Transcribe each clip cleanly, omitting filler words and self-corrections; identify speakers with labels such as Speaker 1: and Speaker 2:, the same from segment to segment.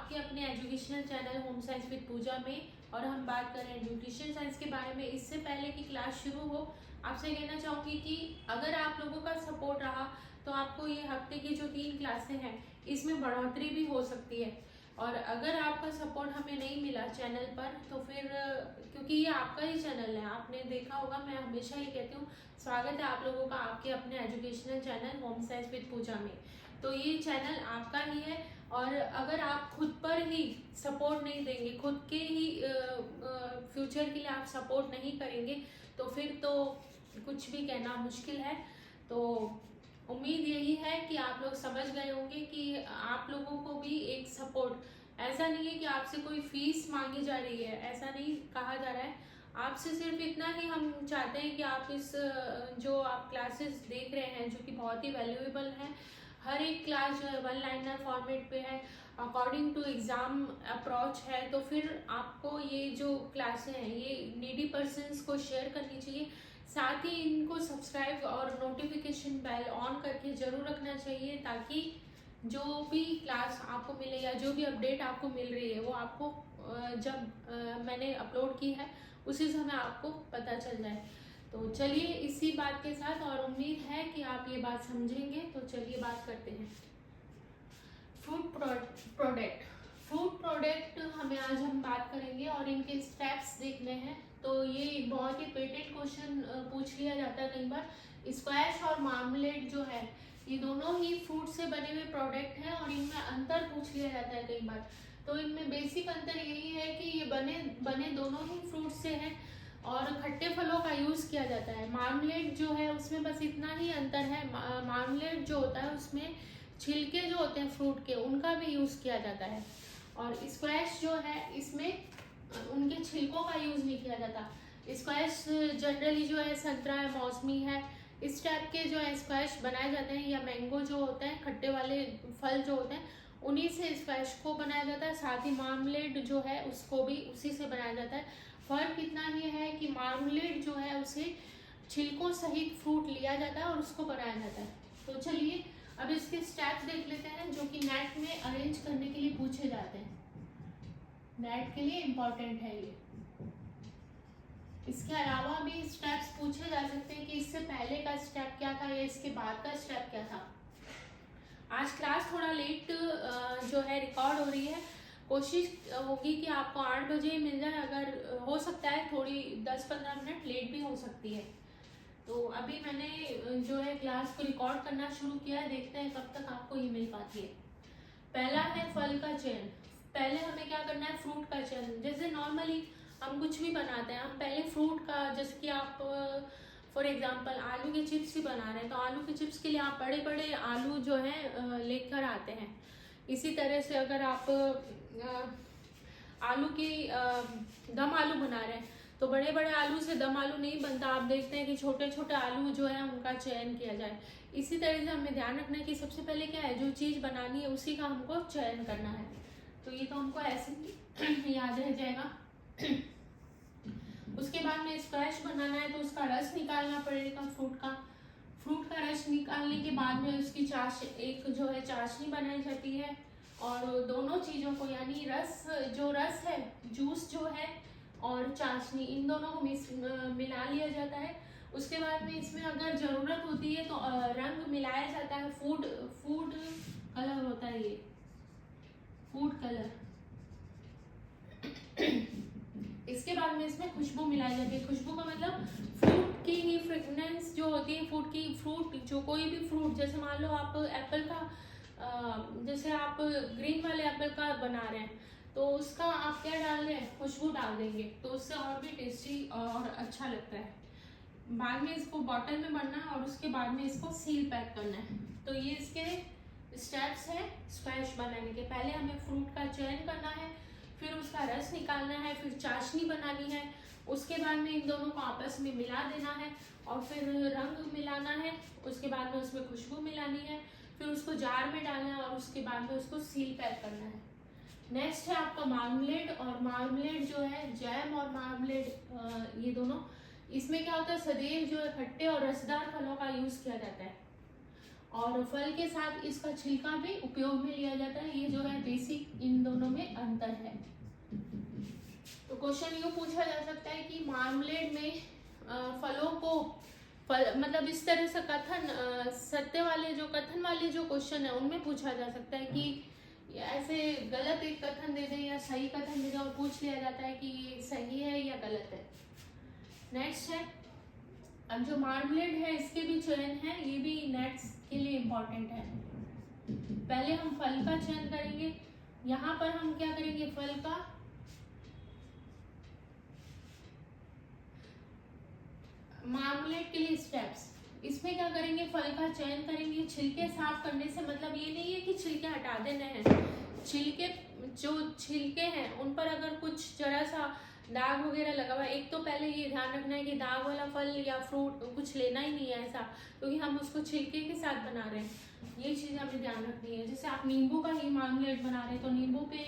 Speaker 1: आपके अपने educational channel home science with Pooja में, और हम बात कर रहे हैं न्यूट्रिशन साइंस के बारे में। इससे पहले कि क्लास शुरू हो, आपसे कहना चाहूँगी कि अगर आप लोगों का सपोर्ट रहा तो आपको ये हफ्ते की जो 3 क्लासें हैं इसमें बढ़ोतरी भी हो सकती है। और अगर आपका सपोर्ट हमें नहीं मिला चैनल पर तो फिर, क्योंकि ये आपका ही चैनल है, आपने देखा होगा, मैं हमेशा ये कहती हूँ स्वागत है आप लोगों का आपके अपने educational channel home science with Pooja में। तो ये चैनल आपका ही है, और अगर आप खुद पर ही सपोर्ट नहीं देंगे, खुद के ही फ्यूचर के लिए आप सपोर्ट नहीं करेंगे तो फिर तो कुछ भी कहना मुश्किल है। तो उम्मीद यही है कि आप लोग समझ गए होंगे कि आप लोगों को भी एक सपोर्ट, ऐसा नहीं है कि आपसे कोई फीस मांगी जा रही है, ऐसा नहीं कहा जा रहा है। आपसे सिर्फ इतना ही हम चाहते हैं कि आप इस जो आप क्लासेस देख रहे हैं जो कि बहुत ही वैल्यूएबल हैं, हर एक क्लास जो है 1 लाइनर फॉर्मेट पे है, अकॉर्डिंग टू एग्ज़ाम अप्रोच है। तो फिर आपको ये जो क्लासें हैं ये नीडी पर्सन्स को शेयर करनी चाहिए, साथ ही इनको सब्सक्राइब और नोटिफिकेशन बेल ऑन करके ज़रूर रखना चाहिए, ताकि जो भी क्लास आपको मिले या जो भी अपडेट आपको मिल रही है वो आपको जब मैंने अपलोड की है उसी समय आपको पता चल जाए। तो चलिए इसी बात के साथ, और उम्मीद है कि आप ये बात समझेंगे, तो चलिए बात करते हैं फ्रूट प्रोडक्ट हमें आज हम बात करेंगे और इनके स्टेप्स देखने हैं। तो ये बहुत ही पेटेंट क्वेश्चन पूछ लिया जाता है कई बार। स्क्वैश और मार्मलेड जो है ये दोनों ही फ्रूट से बने हुए प्रोडक्ट हैं और इनमें अंतर पूछ लिया जाता है कई बार। तो इनमें बेसिक अंतर यही है कि ये बने दोनों ही फ्रूट से हैं और खट्टे फलों का यूज़ किया जाता है। मार्मलेड जो है उसमें बस इतना ही अंतर है, मार्मलेड जो होता है उसमें छिलके जो होते हैं फ्रूट के उनका भी यूज़ किया जाता है, और स्क्वैश जो है इसमें उनके छिलकों का यूज़ नहीं किया जाता। स्क्वैश जनरली जो है संतरा है, मौसमी है, इस टाइप के जो है स्क्वैश बनाए जाते हैं, या मैंगो जो होते हैं खट्टे वाले फल जो होते हैं उन्हीं से स्क्वैश को बनाया जाता है। साथ ही मार्मलेड जो है उसको भी उसी से बनाया जाता है। फ़र्क इतना ही है कि मार्मलेड जो है उसे छिलकों सहित फ्रूट लिया जाता है और उसको बनाया जाता है। तो चलिए अब इसके स्टेप्स देख लेते हैं जो कि नेट में अरेंज करने के लिए पूछे जाते हैं, नेट के लिए इम्पोर्टेंट है ये। इसके अलावा भी स्टेप्स पूछे जा सकते हैं कि इससे पहले का स्टेप क्या था या इसके बाद का स्टेप क्या था। आज क्लास थोड़ा लेट जो है रिकॉर्ड हो रही है, कोशिश होगी कि आपको 8 बजे मिल जाए, अगर हो सकता है थोड़ी 10-15 मिनट लेट भी हो सकती है। तो अभी मैंने जो है क्लास को रिकॉर्ड करना शुरू किया है, देखते हैं कब तक आपको ये मिल पाती है। पहला है फल का चयन। पहले हमें क्या करना है, फ्रूट का चयन। जैसे नॉर्मली हम कुछ भी बनाते हैं, हम पहले फ्रूट का, जैसे कि आप फॉर एग्जांपल आलू के चिप्स ही बना रहे हैं तो आलू के चिप्स के लिए आप बड़े बड़े आलू जो है लेकर आते हैं। इसी तरह से अगर आप आलू की दम आलू बना रहे हैं तो बड़े बड़े आलू से दम आलू नहीं बनता, आप देखते हैं कि छोटे छोटे आलू जो है उनका चयन किया जाए। इसी तरह से हमें ध्यान रखना है कि सबसे पहले क्या है, जो चीज़ बनानी है उसी का हमको चयन करना है। तो ये तो हमको ऐसे याद रह जाएगा। उसके बाद में स्क्वैश बनाना है तो उसका रस निकालना पड़ेगा फ्रूट का रस निकालने के बाद में उसकी एक जो है चाशनी बनाई जाती है, और दोनों चीज़ों को यानी रस है, जूस जो है और चाशनी, इन दोनों को मिला लिया जाता है। उसके बाद में इसमें अगर ज़रूरत होती है तो रंग मिलाया जाता है, फूड कलर होता है ये, फूड कलर। इसके बाद में इसमें खुशबू मिलाई जाती है। खुशबू का मतलब फ्रूट की ही फ्रेगनेंस जो होती है, फ्रूट जो कोई भी फ्रूट, जैसे मान लो आप एप्पल का जैसे आप ग्रीन वाले एप्पल का बना रहे हैं तो उसका आप क्या डाल रहे हैं, खुशबू डाल देंगे तो उससे और भी टेस्टी और अच्छा लगता है। बाद में इसको बॉटल में भरना है और उसके बाद में इसको सील पैक करना है। तो ये इसके स्टेप्स हैं स्क्वैश बनाने के। पहले हमें फ्रूट का चयन करना है, फिर उसका रस निकालना है, फिर चाशनी बनानी है, उसके बाद में इन दोनों को आपस में मिला देना है और फिर रंग मिलाना है, उसके बाद में उसमें खुशबू मिलानी है, फिर उसको जार में डालना है और उसके बाद में उसको सील पैक करना है। नेक्स्ट है आपका मार्मलेड, और मार्मलेड जो है जैम और मार्मलेड ये दोनों, इसमें क्या होता है, सदैव जो है खट्टे और रसदार फलों का यूज़ किया जाता है और फल के साथ इसका छिलका भी उपयोग में लिया जाता है। ये जो है बेसिक इन दोनों में क्वेश्चन यूँ पूछा जा सकता है कि मार्मलेड में फलों को मतलब इस तरह से सत्य वाले जो क्वेश्चन है उनमें पूछा जा सकता है कि ऐसे गलत एक कथन दे दें या सही कथन दे दें और पूछ लिया जाता है कि ये सही है या गलत है। नेक्स्ट है, अब जो मार्मलेड है इसके भी चयन है, ये भी नेट्स के लिए इम्पोर्टेंट है। पहले हम फल का चयन करेंगे, यहाँ पर हम क्या करेंगे, फल का मार्मलेड के लिए स्टेप्स, इसमें क्या करेंगे, फल का चयन करेंगे। छिलके साफ करने से मतलब ये नहीं है कि छिलके हटा देने हैं, छिलके हैं उन पर अगर कुछ जरा सा दाग वगैरह लगा हुआ है, एक तो पहले ये ध्यान रखना है कि दाग वाला फल या फ्रूट कुछ लेना ही नहीं है ऐसा, क्योंकि हम उसको छिलके के साथ बना रहे हैं, ये चीज़ हमें ध्यान रखनी है। जैसे आप नींबू का ही मार्मलेड बना रहे हैं तो नींबू पे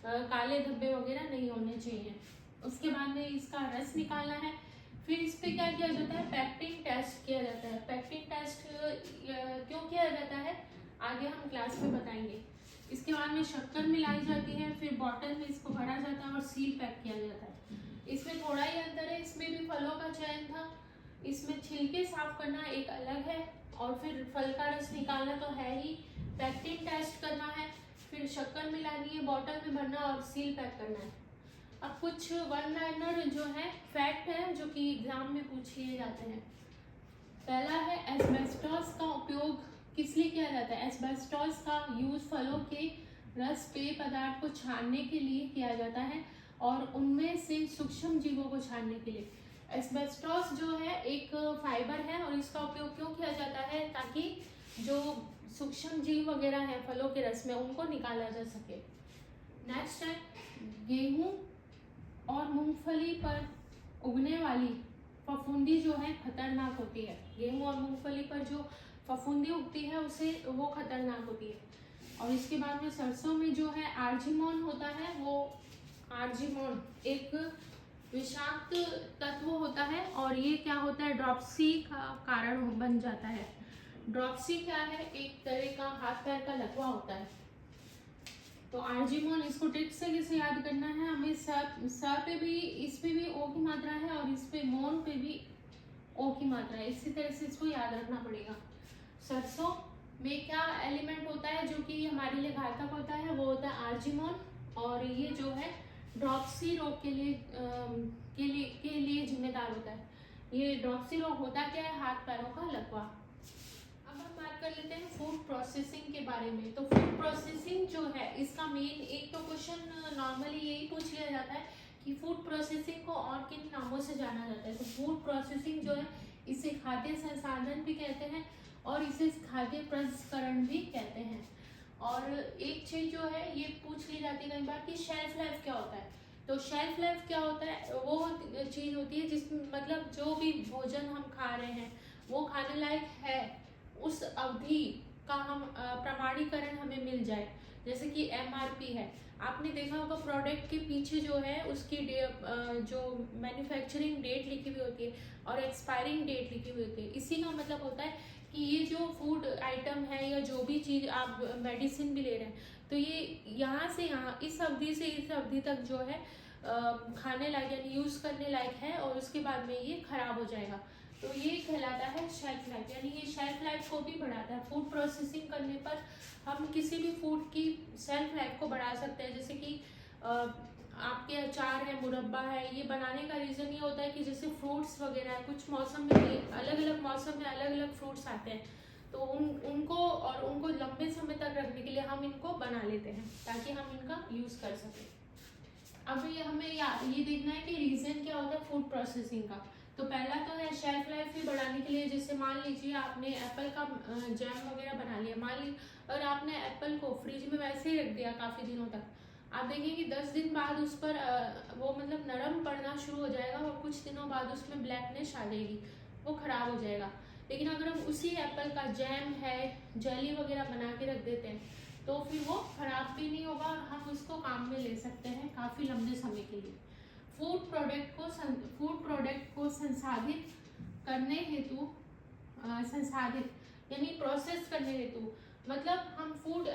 Speaker 1: काले धब्बे वगैरह नहीं होने चाहिए। उसके बाद में इसका रस निकालना है, फिर इस पे क्या किया जाता है, पैक्टिंग टेस्ट किया जाता है। पैक्टिंग टेस्ट क्यों किया जाता है आगे हम क्लास में बताएंगे। इसके बाद में शक्कर मिलाई जाती है, फिर बॉटल में इसको भरा जाता है और सील पैक किया जाता है। इसमें थोड़ा ही अंतर है, इसमें भी फलों का चयन था, इसमें छिलके साफ करना एक अलग है और फिर फल का रस निकालना तो है ही, पैक्टिंग टेस्ट करना है, फिर शक्कर मिलानी है, बॉटल में भरना और सील पैक करना है। अब कुछ वन लाइनर जो है फैक्ट है जो कि एग्जाम में पूछ लिए जाते हैं। पहला है, एस्बेस्टॉस का उपयोग किस लिए किया जाता है। एस्बेस्टॉस का यूज फलों के रस पेय पदार्थ को छानने के लिए किया जाता है और उनमें से सूक्ष्म जीवों को छानने के लिए। एस्बेस्टॉस जो है एक फाइबर है और इसका उपयोग क्यों किया जाता है, ताकि जो सूक्ष्म जीव वगैरह है फलों के रस में उनको निकाला जा सके। नेक्स्ट है, गेहूं और मूंगफली पर उगने वाली फफूंदी जो है खतरनाक होती है। गेहूं और मूंगफली पर जो फफूंदी उगती है उसे वो खतरनाक होती है। और इसके बाद में सरसों में जो है आर्जिमोन होता है, वो आर्जिमोन एक विषाक्त तत्व होता है और ये क्या होता है, ड्रॉप्सी का कारण बन जाता है। ड्रॉप्सी क्या है, एक तरह का हाथ पैर का लकवा होता है। तो आर्जिमोन, इसको ट्रिक से कैसे याद करना है हमें, स पे भी, इस पे भी ओ की मात्रा है और इस पे मोन पे भी ओ की मात्रा है, इसी तरह से इसको याद रखना पड़ेगा। सरसों में क्या एलिमेंट होता है जो कि हमारे लिए घातक होता है, वो होता है आर्जिमोन, और ये जो है ड्रॉप्सी रोग के लिए जिम्मेदार होता है। ये ड्रॉप्सी रोग होता क्या है, हाथ पैरों का लकवा। अब हम बात कर लेते हैं फूड प्रोसेसिंग के बारे में। तो फूड प्रोसेसिंग जो है इसका मेन एक तो क्वेश्चन नॉर्मली यही पूछ लिया जाता है कि फूड प्रोसेसिंग को और किन नामों से जाना जाता है। तो फूड प्रोसेसिंग जो है इसे खाद्य संसाधन भी कहते हैं और इसे खाद्य प्रसंस्करण भी कहते हैं। और एक चीज जो है ये पूछ ली जाती है कई बार कि शेल्फ लाइफ क्या होता है। तो शेल्फ लाइफ क्या होता है, वो चीज होती है जिसमें मतलब जो भी भोजन हम खा रहे हैं वो खाने लायक है, उस अवधि का हम प्रमाणीकरण हमें मिल जाए। जैसे कि MRP है, आपने देखा होगा प्रोडक्ट के पीछे जो है उसकी जो मैन्युफैक्चरिंग डेट लिखी हुई होती है और एक्सपायरिंग डेट लिखी हुई होती है। इसी का मतलब होता है कि ये जो फूड आइटम है या जो भी चीज़ आप मेडिसिन भी ले रहे हैं तो ये यहाँ से यहाँ इस अवधि से इस अवधि तक जो है खाने लायक यानी यूज़ करने लायक है और उसके बाद में ये खराब हो जाएगा। तो ये कहलाता है शेल्फ लाइफ, यानी ये शेल्फ लाइफ को भी बढ़ाता है। फूड प्रोसेसिंग करने पर हम किसी भी फूड की शेल्फ लाइफ को बढ़ा सकते हैं। जैसे कि आपके अचार है, मुरब्बा है, ये बनाने का रीज़न ये होता है कि जैसे फ्रूट्स वगैरह है, कुछ मौसम में अलग अलग मौसम में अलग अलग फ्रूट्स आते हैं तो उनको लंबे समय तक रखने के लिए हम इनको बना लेते हैं ताकि हम इनका यूज़ कर सकें। अब ये हमें ये देखना है कि रीज़न क्या होता है फूड प्रोसेसिंग का। तो पहला तो है शेल्फ लाइफ भी बढ़ाने के लिए। जैसे मान लीजिए आपने एप्पल का जैम वगैरह बना लिया, मान लीजिए और आपने एप्पल को फ्रिज में वैसे ही रख दिया काफ़ी दिनों तक, आप देखेंगे कि 10 दिन बाद उस पर वो मतलब नरम पड़ना शुरू हो जाएगा और कुछ दिनों बाद उसमें ब्लैकनेस आ जाएगी, वो ख़राब हो जाएगा। लेकिन अगर हम उसी एप्पल का जैम है, जेली वगैरह बना के रख देते हैं तो फिर वो ख़राब भी नहीं होगा और हम उसको काम में ले सकते हैं काफ़ी लंबे समय के लिए। फूड प्रोडक्ट को संसाधित करने हेतु संसाधित यानी प्रोसेस करने हेतु मतलब हम फूड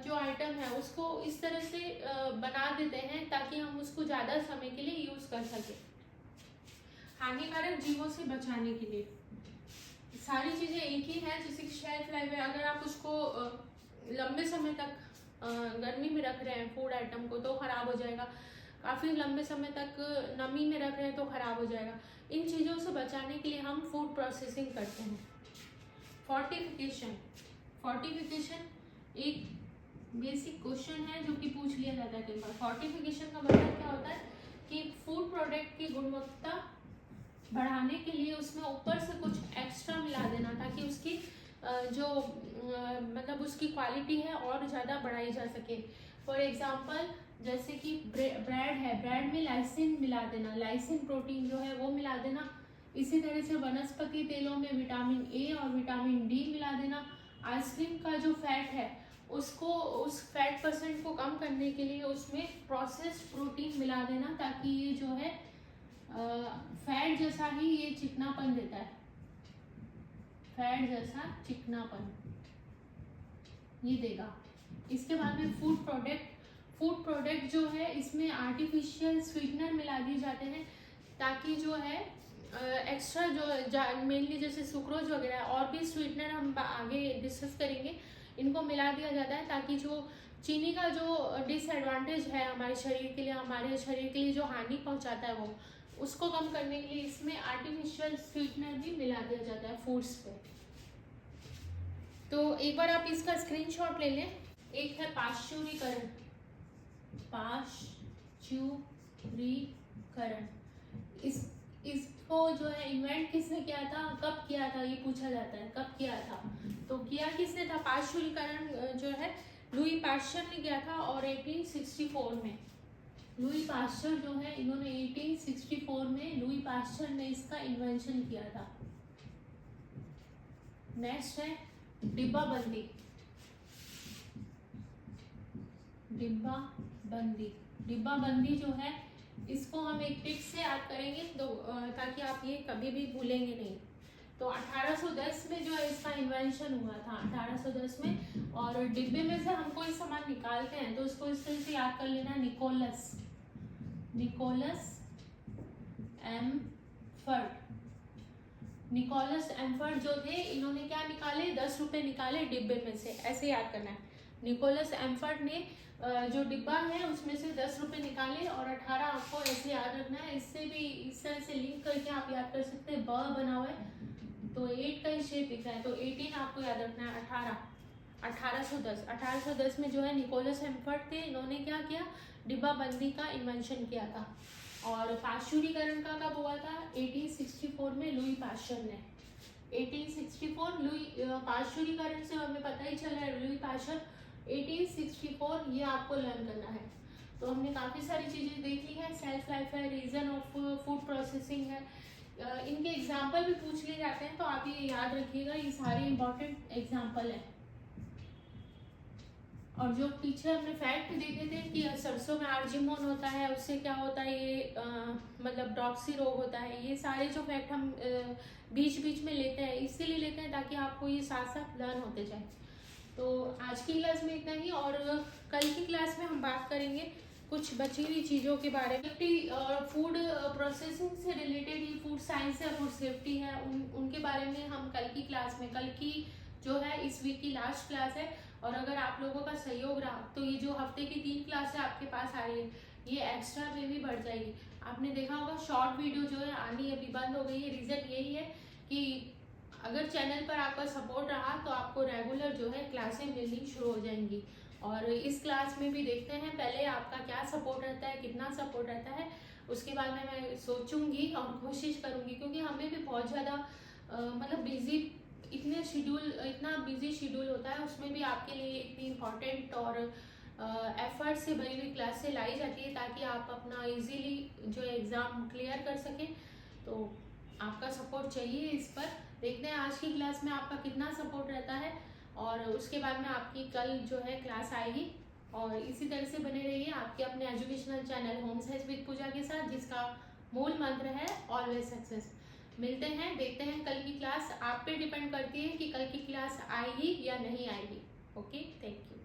Speaker 1: जो आइटम है उसको इस तरह से बना देते हैं ताकि हम उसको ज़्यादा समय के लिए यूज़ कर सकें, हानिकारक जीवों से बचाने के लिए। सारी चीज़ें एक ही है, जैसे कि शेल्फ लाइफ है, अगर आप उसको लंबे समय तक गर्मी में रख रहे हैं फूड आइटम को तो ख़राब हो जाएगा, काफ़ी लंबे समय तक नमी में रख रहे हैं तो ख़राब हो जाएगा। इन चीज़ों से बचाने के लिए हम फूड प्रोसेसिंग करते हैं। फोर्टिफिकेशन एक बेसिक क्वेश्चन है जो कि पूछ लिया जाता है कई बार। फोर्टिफिकेशन का मतलब क्या होता है कि फूड प्रोडक्ट की गुणवत्ता बढ़ाने के लिए उसमें ऊपर से कुछ एक्स्ट्रा मिला देना ताकि उसकी जो मतलब उसकी क्वालिटी है और ज़्यादा बढ़ाई जा सके। फॉर एग्जांपल जैसे कि ब्रेड है, ब्रेड में लाइसिन मिला देना, लाइसिन प्रोटीन जो है वो मिला देना। इसी तरह से वनस्पति तेलों में विटामिन ए और विटामिन डी मिला देना। आइसक्रीम का जो फैट है उसको, उस फैट परसेंट को कम करने के लिए उसमें प्रोसेस्ड प्रोटीन मिला देना ताकि ये जो है फैट जैसा ही ये चिकनापन देता है, फैट जैसा चिकनापन ये देगा। इसके बाद में फूड प्रोडक्ट जो है इसमें आर्टिफिशियल स्वीटनर मिला दिए जाते हैं ताकि जो है एक्स्ट्रा जो मेनली जैसे सुक्रोज वगैरह और भी स्वीटनर हम आगे डिस्कस करेंगे, इनको मिला दिया जाता है ताकि जो चीनी का जो डिसएडवांटेज है हमारे शरीर के लिए जो हानि पहुंचाता है वो उसको कम करने के लिए इसमें आर्टिफिशियल स्वीटनर भी मिला दिया जाता है फूड्स पे। तो एक बार आप इसका स्क्रीनशॉट ले लें। एक है पाश्चुरीकरण, इसको जो है इन्वेंट किसने किया था, कब किया था, ये पूछा जाता है कब किया था। तो किया किसने था, पाश्चुरीकरण जो है लुई पाश्चर ने किया था और 1864 में। लुई पाश्चर जो है इन्होंने 1864 में लुई पाश्चर ने इसका इन्वेंशन किया था। नेक्स्ट है डिब्बाबंदी। डिब्बाबंदी जो है इसको हम एक टिप से याद करेंगे तो ताकि आप ये कभी भी भूलेंगे नहीं। तो 1810 में जो है इसका इन्वेंशन हुआ था, 1810 में। और डिब्बे में से हम कोई सामान निकालते हैं तो उसको इस तरह से याद कर लेना, निकोलस एम्फर्ट जो थे इन्होंने क्या निकाले, 10 रुपए निकाले डिब्बे में से, ऐसे याद करना है। निकोलस एम्फर्ट ने जो डिब्बा है उसमें से 10 रुपए निकाले और 18 आपको ऐसे याद रखना है। इससे भी इस तरह से लिंक करके आप याद कर सकते हैं। ब बना हुआ है तो 8 का ही शेप दिख रहा है तो 18 आपको याद रखना है। 1810 में जो है निकोलस एम्फर्ट थे, इन्होंने क्या किया, डिब्बाबंदी का इन्वेंशन किया था। और पाश्चुरीकरण का कब हुआ था, 1864 में लुई पाश्चर ने। 1864 पाश्चुरीकरण से हमें पता ही चला है लुई पाश्चर 1864, ये आपको लर्न करना है। तो हमने काफ़ी सारी चीज़ें देख ली है, सेल्फ लाइफ है, रीजन ऑफ फूड प्रोसेसिंग है, इनके एग्जाम्पल भी पूछ लिए जाते हैं तो आप ये याद रखिएगा, ये सारे इंपॉर्टेंट एग्जाम्पल हैं। और जो पीछे हमने फैक्ट देखे थे कि सरसों में आर्जिमोन होता है, उससे क्या होता है, ये मतलब ड्रॉक्सी रोग होता है, ये सारे जो फैक्ट हम बीच बीच में लेते हैं, इसीलिए लेते हैं ताकि आपको ये साथ साथ लर्न होते जाए। तो आज की क्लास में इतना ही, और कल की क्लास में हम बात करेंगे कुछ बची हुई चीज़ों के बारे में। और फूड प्रोसेसिंग से रिलेटेड ही फूड साइंस है, फूड सेफ्टी है, उनके बारे में हम कल की क्लास में, कल की जो है इस वीक की लास्ट क्लास है। और अगर आप लोगों का सहयोग रहा तो ये जो हफ्ते की 3 क्लासें आपके पास आ रही है ये एक्स्ट्रा में भी बढ़ जाएगी। आपने देखा होगा शॉर्ट वीडियो जो है आनी अभी बंद हो गई है, रीज़न यही है कि अगर चैनल पर आपका सपोर्ट रहा तो आपको रेगुलर जो है क्लासें मिलनी शुरू हो जाएंगी। और इस क्लास में भी देखते हैं पहले आपका क्या सपोर्ट रहता है, कितना सपोर्ट रहता है, उसके बाद में मैं सोचूंगी और कोशिश करूंगी, क्योंकि हमें भी बहुत ज़्यादा मतलब इतना बिजी शेड्यूल होता है, उसमें भी आपके लिए इतनी इम्पॉर्टेंट और एफर्ट से भरी हुई क्लासें लाई जाती है ताकि आप अपना इजीली जो एग्ज़ाम क्लियर कर सकें। तो आपका सपोर्ट चाहिए इस पर। देखते हैं आज की क्लास में आपका कितना सपोर्ट रहता है, और उसके बाद में आपकी कल जो है क्लास आएगी। और इसी तरह से बने रहिए आपके अपने educational channel home science with Pooja के साथ, जिसका मूल मंत्र है ऑलवेज सक्सेस। मिलते हैं, देखते हैं कल की क्लास। आप पे डिपेंड करती है कि कल की क्लास आएगी या नहीं आएगी। Okay, thank you.